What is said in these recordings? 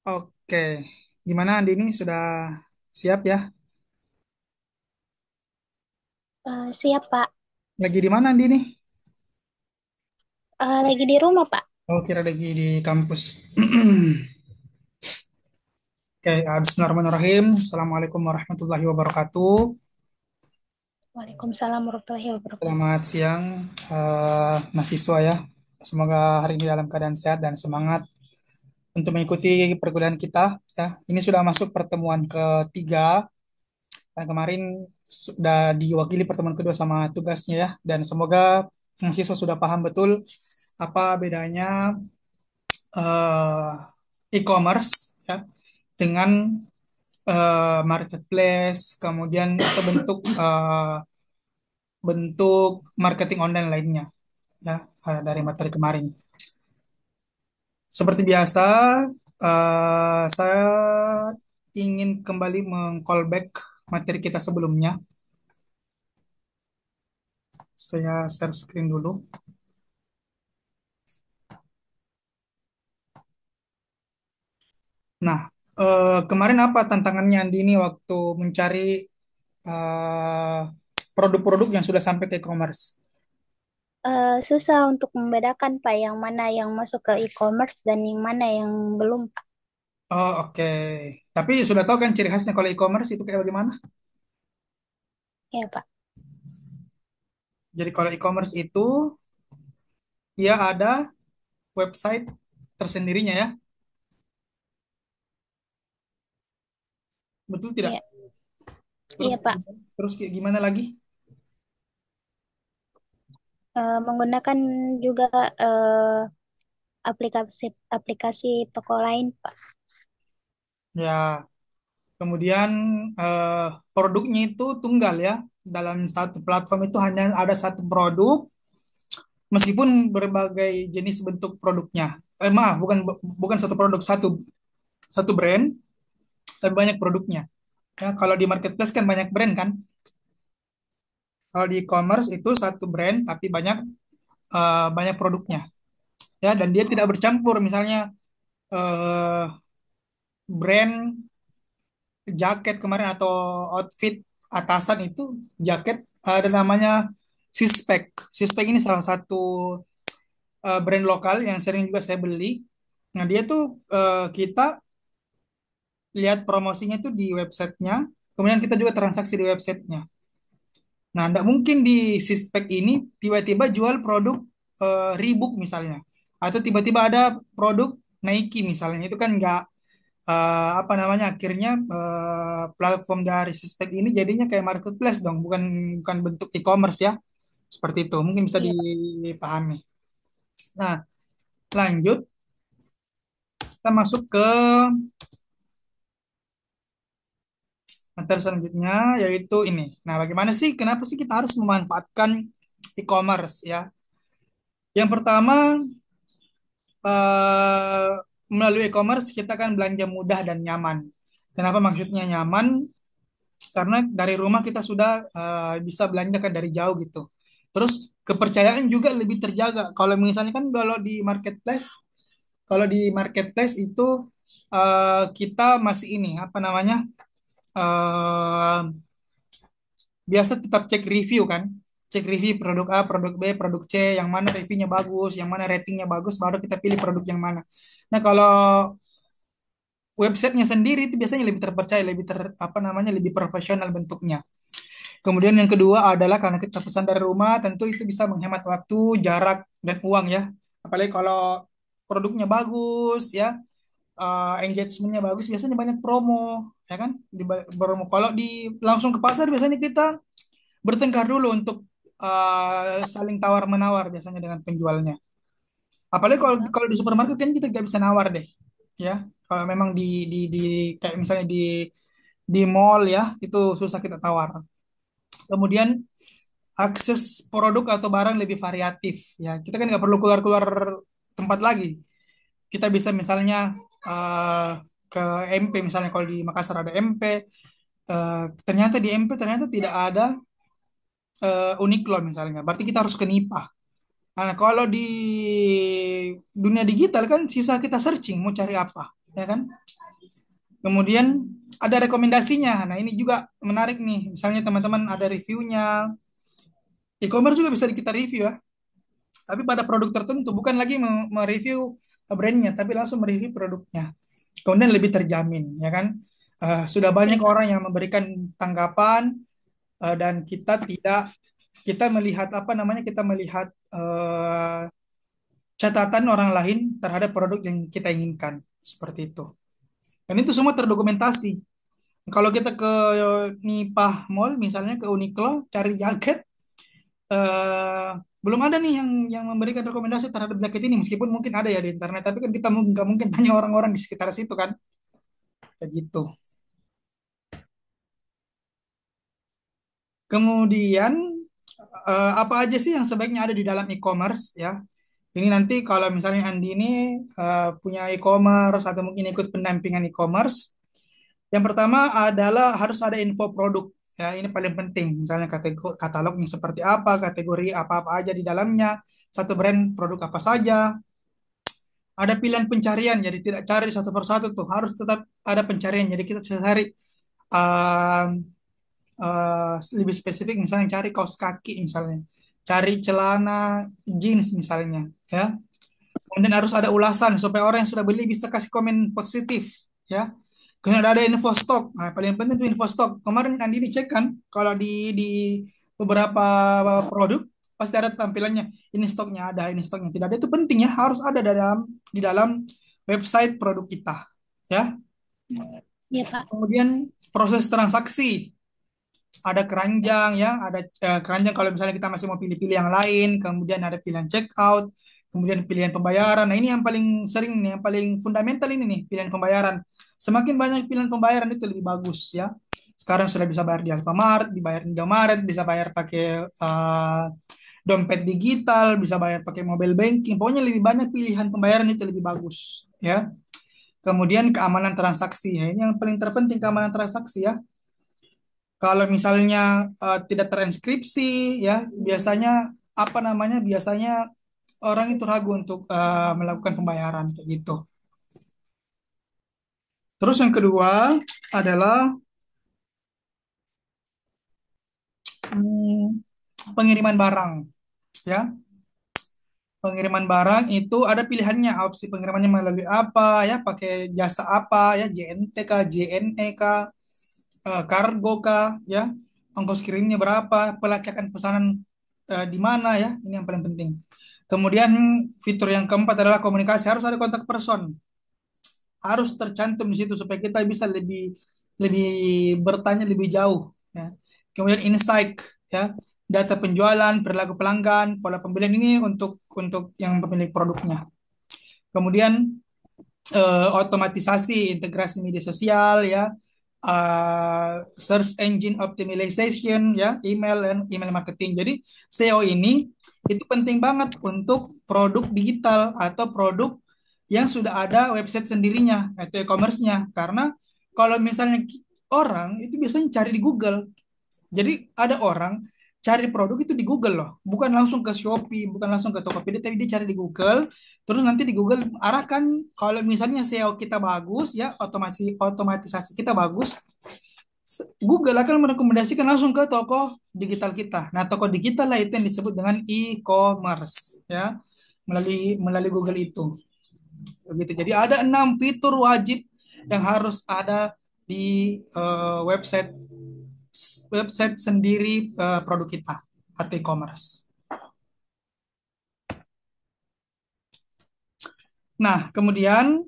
Oke, gimana Andi ini sudah siap ya? Siap, Pak. Lagi di mana Andi ini? Lagi di rumah, Pak. Oh, kira lagi di kampus. Oke, Bismillahirrahmanirrahim. Assalamualaikum warahmatullahi wabarakatuh. Waalaikumsalam warahmatullahi wabarakatuh. Selamat siang, mahasiswa ya. Semoga hari ini dalam keadaan sehat dan semangat untuk mengikuti perkuliahan kita. Ya, ini sudah masuk pertemuan ketiga. Dan kemarin sudah diwakili pertemuan kedua sama tugasnya ya. Dan semoga mahasiswa sudah paham betul apa bedanya eh, e-commerce ya dengan marketplace, kemudian atau bentuk marketing online lainnya ya dari materi kemarin. Seperti biasa, saya ingin kembali meng-callback materi kita sebelumnya. Saya share screen dulu. Nah, kemarin apa tantangannya Andi ini waktu mencari eh, produk-produk yang sudah sampai ke e-commerce? Susah untuk membedakan, Pak, yang mana yang masuk ke e-commerce dan yang mana yang belum, Pak. Oh, oke. Tapi sudah tahu kan ciri khasnya kalau e-commerce itu kayak bagaimana? Ya, Pak. Jadi kalau e-commerce itu dia ada website tersendirinya ya. Betul tidak? Iya, Terus iya, Pak. terus kayak gimana lagi? Menggunakan juga eh, aplikasi aplikasi toko lain, Pak. Ya, kemudian eh, produknya itu tunggal ya. Dalam satu platform itu hanya ada satu produk meskipun berbagai jenis bentuk produknya. Maaf, bukan bukan satu produk, satu satu brand tapi banyak produknya. Ya, kalau di marketplace kan banyak brand kan? Kalau di e-commerce itu satu brand tapi banyak produknya. Ya, dan dia tidak bercampur misalnya eh, brand jaket kemarin atau outfit atasan itu jaket ada namanya Sispek. Sispek ini salah satu brand lokal yang sering juga saya beli. Nah, dia tuh kita lihat promosinya tuh di websitenya, kemudian kita juga transaksi di websitenya. Nah, tidak mungkin di Sispek ini tiba-tiba jual produk Reebok misalnya, atau tiba-tiba ada produk Nike misalnya, itu kan nggak apa namanya akhirnya platform dari Suspek ini jadinya kayak marketplace dong, bukan bukan bentuk e-commerce ya. Seperti itu, mungkin bisa Iya, Pak. dipahami. Nah, lanjut kita masuk ke materi selanjutnya yaitu ini. Nah, bagaimana sih kenapa sih kita harus memanfaatkan e-commerce ya? Yang pertama eh, melalui e-commerce kita kan belanja mudah dan nyaman. Kenapa maksudnya nyaman? Karena dari rumah kita sudah bisa belanja kan dari jauh gitu. Terus kepercayaan juga lebih terjaga. Kalau misalnya kan kalau di marketplace itu kita masih ini apa namanya eh biasa tetap cek review kan, cek review produk A, produk B, produk C, yang mana reviewnya bagus, yang mana ratingnya bagus, baru kita pilih produk yang mana. Nah kalau websitenya sendiri itu biasanya lebih terpercaya, apa namanya lebih profesional bentuknya. Kemudian yang kedua adalah karena kita pesan dari rumah, tentu itu bisa menghemat waktu, jarak, dan uang ya. Apalagi kalau produknya bagus ya, engagementnya bagus, biasanya banyak promo, ya kan? Promo. Kalau di langsung ke pasar biasanya kita bertengkar dulu untuk saling tawar menawar biasanya dengan penjualnya. Apalagi kalau Iya. kalau di supermarket kan kita nggak bisa nawar deh, ya. Kalau memang di kayak misalnya di mall ya, itu susah kita tawar. Kemudian akses produk atau barang lebih variatif ya kita kan nggak perlu keluar-keluar tempat lagi kita bisa misalnya eh, ke MP misalnya kalau di Makassar ada MP ternyata di MP ternyata tidak ada Uniqlo misalnya berarti kita harus ke Nipa. Nah kalau di dunia digital kan sisa kita searching mau cari apa ya kan? Kemudian ada rekomendasinya. Nah, ini juga menarik nih. Misalnya teman-teman ada reviewnya. E-commerce juga bisa kita review ya. Tapi pada produk tertentu bukan lagi mereview brandnya, tapi langsung mereview produknya. Kemudian lebih terjamin, ya kan? Sudah Ya, banyak Pak. orang yang memberikan tanggapan dan kita melihat apa namanya kita melihat catatan orang lain terhadap produk yang kita inginkan seperti itu. Dan itu semua terdokumentasi. Kalau kita ke Nipah Mall misalnya ke Uniqlo cari jaket eh, belum ada nih yang memberikan rekomendasi terhadap jaket ini meskipun mungkin ada ya di internet tapi kan kita nggak mungkin tanya orang-orang di sekitar situ kan kayak gitu. Kemudian apa aja sih yang sebaiknya ada di dalam e-commerce ya? Ini nanti kalau misalnya Andi ini punya e-commerce atau mungkin ikut pendampingan e-commerce, yang pertama adalah harus ada info produk. Ya, ini paling penting. Misalnya katalognya seperti apa, kategori apa-apa aja di dalamnya, satu brand produk apa saja. Ada pilihan pencarian, jadi tidak cari satu persatu tuh, harus tetap ada pencarian. Jadi kita bisa cari um, lebih spesifik, misalnya cari kaos kaki misalnya, cari celana jeans misalnya, ya. Kemudian harus ada ulasan supaya orang yang sudah beli bisa kasih komen positif, ya. Kemudian ada info stok. Nah, paling penting itu info stok. Kemarin Andi dicek kan, kalau di beberapa produk pasti ada tampilannya. Ini stoknya ada, ini stoknya tidak ada. Itu penting ya, harus ada di dalam website produk kita, ya. Ya, Pak. Kemudian proses transaksi. Ada keranjang ya, ada keranjang kalau misalnya kita masih mau pilih-pilih yang lain, kemudian ada pilihan checkout, kemudian pilihan pembayaran. Nah, ini yang paling sering nih, yang paling fundamental ini nih, pilihan pembayaran. Semakin banyak pilihan pembayaran itu lebih bagus ya. Sekarang sudah bisa bayar di Alfamart, dibayar di Indomaret, bisa bayar pakai dompet digital, bisa bayar pakai mobile banking. Pokoknya lebih banyak pilihan pembayaran itu lebih bagus ya. Kemudian keamanan transaksi. Ya, ini yang paling terpenting keamanan transaksi ya. Kalau misalnya tidak terinskripsi, ya biasanya apa namanya? Biasanya orang itu ragu untuk melakukan pembayaran kayak gitu. Terus yang kedua adalah hmm, pengiriman barang, ya. Pengiriman barang itu ada pilihannya, opsi pengirimannya melalui apa, ya, pakai jasa apa, ya, JNT kah, JNE kah, kargo kah, ya, ongkos kirimnya berapa, pelacakan pesanan di mana, ya, ini yang paling penting. Kemudian fitur yang keempat adalah komunikasi, harus ada kontak person, harus tercantum di situ supaya kita bisa lebih lebih bertanya lebih jauh, ya. Kemudian insight, ya, data penjualan, perilaku pelanggan, pola pembelian ini untuk yang pemilik produknya. Kemudian otomatisasi, integrasi media sosial, ya, search engine optimization, ya, email dan email marketing. Jadi SEO ini itu penting banget untuk produk digital atau produk yang sudah ada website sendirinya atau e-commerce-nya. Karena kalau misalnya orang itu biasanya cari di Google, jadi ada orang cari produk itu di Google loh, bukan langsung ke Shopee, bukan langsung ke Tokopedia, tapi dia cari di Google. Terus nanti di Google arahkan kalau misalnya SEO kita bagus ya, otomatisasi kita bagus, Google akan merekomendasikan langsung ke toko digital kita. Nah, toko digital lah itu yang disebut dengan e-commerce ya, melalui melalui Google itu. Begitu. Jadi ada 6 fitur wajib yang harus ada di website website sendiri produk kita atau e-commerce. Nah, kemudian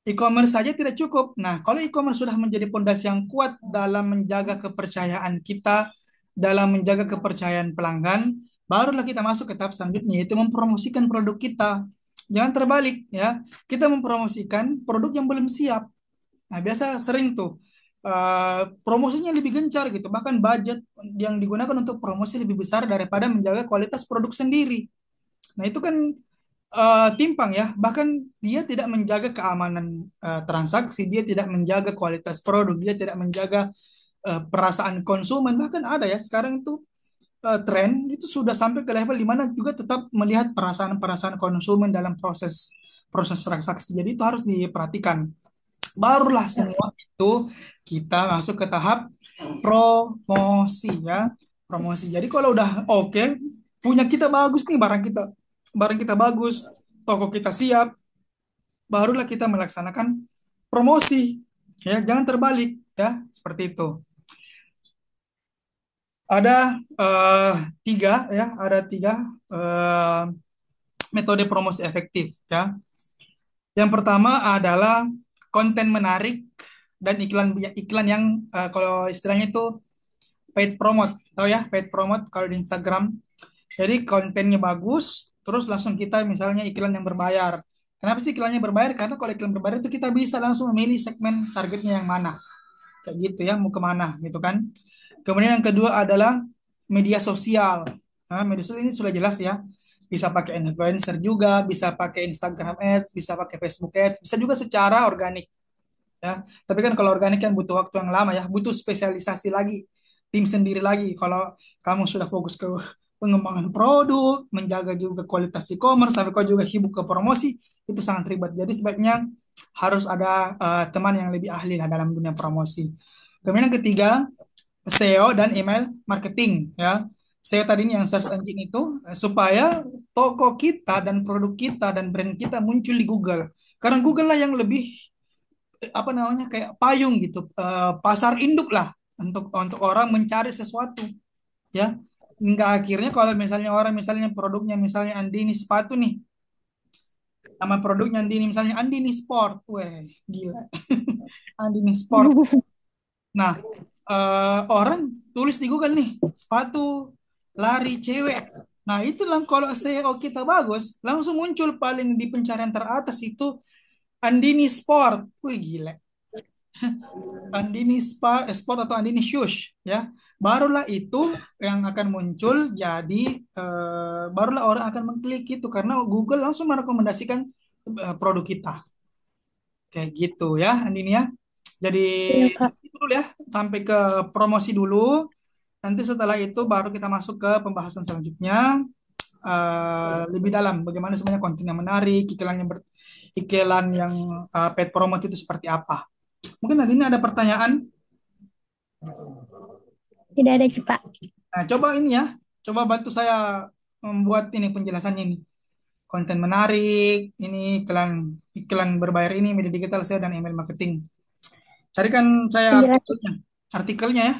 e-commerce saja tidak cukup. Nah, kalau e-commerce sudah menjadi pondasi yang kuat dalam menjaga kepercayaan kita, dalam menjaga kepercayaan pelanggan, barulah kita masuk ke tahap selanjutnya, yaitu mempromosikan produk kita. Jangan terbalik ya, kita mempromosikan produk yang belum siap. Nah, biasa sering tuh promosinya lebih gencar gitu. Bahkan budget yang digunakan untuk promosi lebih besar daripada menjaga kualitas produk sendiri. Nah, itu kan timpang ya. Bahkan dia tidak menjaga keamanan transaksi, dia tidak menjaga kualitas produk, dia tidak menjaga perasaan konsumen. Bahkan ada ya sekarang itu tren itu sudah sampai ke level di mana juga tetap melihat perasaan-perasaan konsumen dalam proses proses transaksi. Jadi itu harus diperhatikan. Barulah Ya, semua itu kita masuk ke tahap promosi ya. Promosi. Jadi kalau udah oke, punya kita bagus nih, barang kita bagus, toko kita siap, barulah kita melaksanakan promosi. Ya, jangan terbalik ya, seperti itu. Ada tiga ya, ada tiga eh, metode promosi efektif ya. Yang pertama adalah konten menarik dan iklan iklan yang kalau istilahnya itu paid promote. Tahu ya, paid promote kalau di Instagram. Jadi kontennya bagus, terus langsung kita misalnya iklan yang berbayar. Kenapa sih iklannya berbayar? Karena kalau iklan berbayar itu kita bisa langsung memilih segmen targetnya yang mana. Kayak gitu ya, mau kemana gitu kan. Kemudian yang kedua adalah media sosial. Nah, media sosial ini sudah jelas ya. Bisa pakai influencer juga, bisa pakai Instagram Ads, bisa pakai Facebook Ads, bisa juga secara organik ya. Tapi kan kalau organik kan butuh waktu yang lama ya, butuh spesialisasi lagi, tim sendiri lagi. Kalau kamu sudah fokus ke pengembangan produk, menjaga juga kualitas e-commerce, sampai kau juga sibuk ke promosi, itu sangat ribet. Jadi sebaiknya harus ada teman yang lebih ahli lah dalam dunia promosi. Kemudian yang ketiga, SEO dan email marketing ya. SEO tadi ini yang search engine itu supaya toko kita dan produk kita dan brand kita muncul di Google. Karena Google lah yang lebih apa namanya kayak payung gitu, pasar induk lah untuk orang mencari sesuatu ya. Hingga akhirnya kalau misalnya orang misalnya produknya misalnya Andini sepatu nih, nama produknya Andini misalnya Andini Sport, weh gila. Andini Sport. Nah, orang tulis di Google nih, sepatu lari cewek. Nah, itulah kalau SEO kita bagus, langsung muncul paling di pencarian teratas itu Andini Sport. Wih, gila. Andini Sport atau Andini Shoes, ya. Barulah itu yang akan muncul jadi barulah orang akan mengklik itu karena Google langsung merekomendasikan produk kita. Kayak gitu ya, Andini ya. Jadi iya, Kak. itu dulu ya, sampai ke promosi dulu. Nanti setelah itu baru kita masuk ke pembahasan selanjutnya lebih dalam bagaimana sebenarnya konten yang menarik, iklan yang paid promote itu seperti apa. Mungkin nanti ini ada pertanyaan. Tidak ada, Pak. Nah, coba ini ya, coba bantu saya membuat ini penjelasannya ini. Konten menarik, ini iklan iklan berbayar ini media digital saya dan email marketing. Carikan saya Penjelasan artikelnya. Artikelnya ya.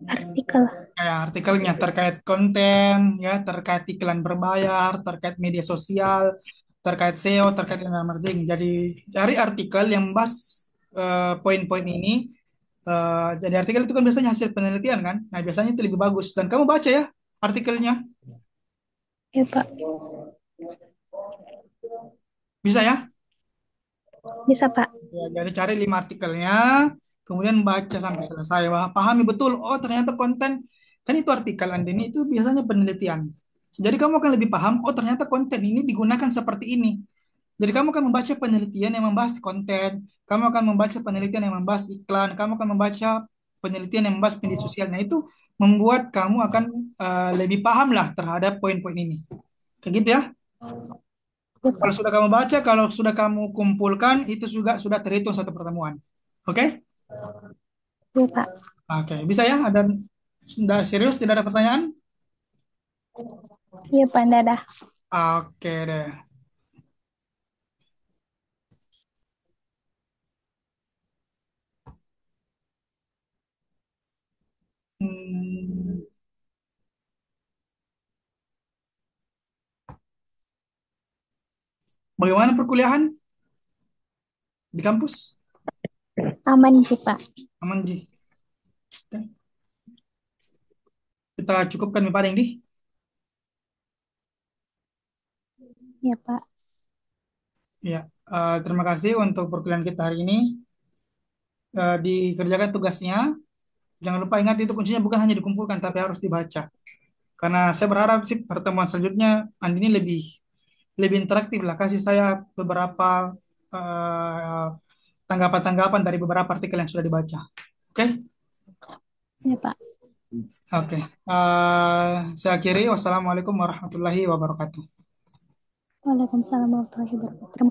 artikel. Ya, artikelnya terkait konten, ya, terkait iklan berbayar, terkait media sosial, terkait SEO, terkait email marketing. Jadi cari artikel yang bahas poin-poin ini. Jadi artikel itu kan biasanya hasil penelitian kan. Nah biasanya itu lebih bagus. Dan kamu baca ya artikelnya. Ya, Pak. Bisa ya? Bisa, Pak. Ya, jadi cari 5 artikelnya, kemudian baca sampai selesai. Wah, pahami betul. Oh, ternyata konten kan itu artikel Andini itu biasanya penelitian. Jadi kamu akan lebih paham. Oh, ternyata konten ini digunakan seperti ini. Jadi kamu akan membaca penelitian yang membahas konten, kamu akan membaca penelitian yang membahas iklan, kamu akan membaca penelitian yang membahas media sosial. Nah, itu membuat kamu akan lebih paham lah terhadap poin-poin ini. Kayak gitu ya. Ya, Kalau Pak. sudah kamu baca, kalau sudah kamu kumpulkan, itu juga sudah terhitung satu pertemuan. Oke? Ya, Pak. Oke, bisa ya? Ada sudah serius, tidak ada pertanyaan? Iya, Pak. Dadah. Oke deh. Hmm, bagaimana perkuliahan di kampus? Aman sih, Pak. Aman, Ji. Kita cukupkan nih paling di. Ya, Pak. Ya, terima kasih untuk perkuliahan kita hari ini. Dikerjakan tugasnya. Jangan lupa ingat itu kuncinya bukan hanya dikumpulkan, tapi harus dibaca. Karena saya berharap sih pertemuan selanjutnya Andi ini lebih lebih interaktif lah. Kasih saya beberapa eh, tanggapan-tanggapan dari beberapa artikel yang sudah dibaca. Oke, Ya, Pak. oke. Saya akhiri. Wassalamualaikum warahmatullahi wabarakatuh. Waalaikumsalam warahmatullahi wabarakatuh.